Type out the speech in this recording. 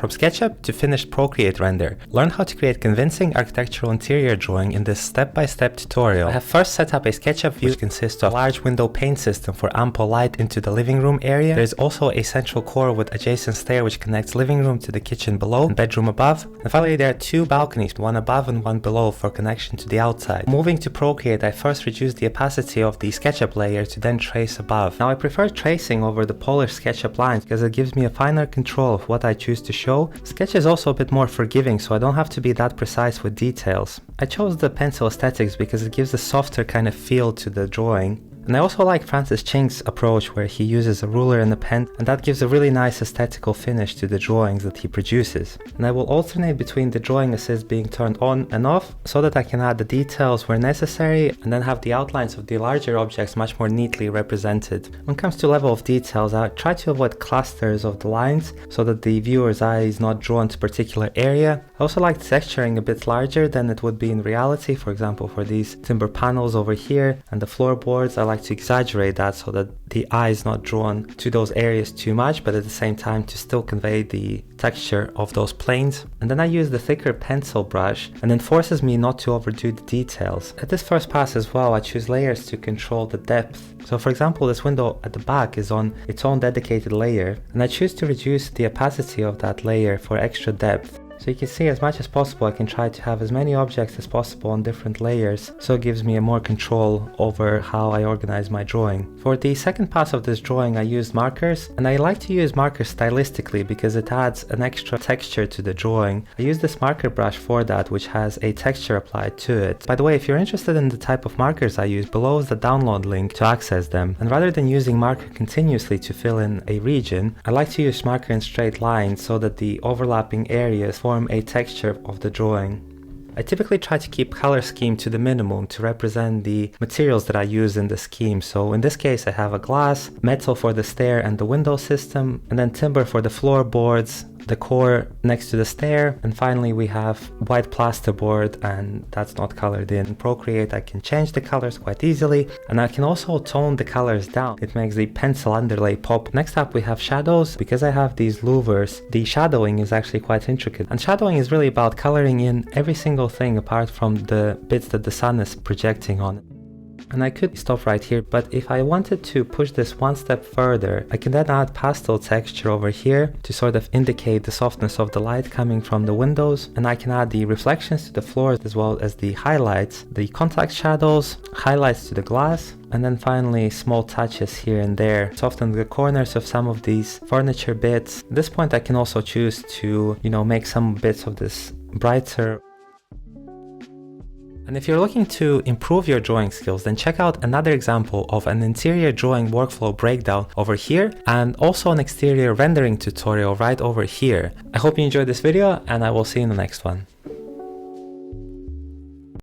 From SketchUp to finished Procreate render, learn how to create convincing architectural interior drawing in this step-by-step tutorial. I have first set up a SketchUp view which consists of a large window pane system for ample light into the living room area. There is also a central core with adjacent stair which connects living room to the kitchen below and bedroom above. And finally there are two balconies, one above and one below for connection to the outside. Moving to Procreate, I first reduced the opacity of the SketchUp layer to then trace above. Now I prefer tracing over the polished SketchUp lines because it gives me a finer control of what I choose to show. Sketch is also a bit more forgiving, so I don't have to be that precise with details. I chose the pencil aesthetics because it gives a softer kind of feel to the drawing. And I also like Francis Ching's approach where he uses a ruler and a pen, and that gives a really nice aesthetical finish to the drawings that he produces. And I will alternate between the drawing assist being turned on and off so that I can add the details where necessary and then have the outlines of the larger objects much more neatly represented. When it comes to level of details, I try to avoid clusters of the lines so that the viewer's eye is not drawn to a particular area. I also like texturing a bit larger than it would be in reality. For example, for these timber panels over here and the floorboards, I like to exaggerate that so that the eye is not drawn to those areas too much, but at the same time to still convey the texture of those planes. And then I use the thicker pencil brush, and it forces me not to overdo the details. At this first pass as well, I choose layers to control the depth. So for example, this window at the back is on its own dedicated layer, and I choose to reduce the opacity of that layer for extra depth. So you can see, as much as possible, I can try to have as many objects as possible on different layers, so it gives me more control over how I organize my drawing. For the second pass of this drawing, I used markers, and I like to use markers stylistically because it adds an extra texture to the drawing. I use this marker brush for that, which has a texture applied to it. By the way, if you're interested in the type of markers I use, below is the download link to access them. And rather than using marker continuously to fill in a region, I like to use marker in straight lines so that the overlapping areas form a texture of the drawing. I typically try to keep color scheme to the minimum to represent the materials that I use in the scheme. So in this case I have a glass, metal for the stair and the window system, and then timber for the floorboards, the core next to the stair, and finally we have white plasterboard, and that's not colored in. In Procreate I can change the colors quite easily, and I can also tone the colors down. It makes the pencil underlay pop. Next up we have shadows. Because I have these louvers, the shadowing is actually quite intricate, and shadowing is really about coloring in every single thing apart from the bits that the sun is projecting on. And I could stop right here, but if I wanted to push this one step further, I can then add pastel texture over here to sort of indicate the softness of the light coming from the windows, and I can add the reflections to the floors as well as the highlights, the contact shadows, highlights to the glass, and then finally small touches here and there, soften the corners of some of these furniture bits. At this point I can also choose to, make some bits of this brighter. And if you're looking to improve your drawing skills, then check out another example of an interior drawing workflow breakdown over here, and also an exterior rendering tutorial right over here. I hope you enjoyed this video, and I will see you in the next one.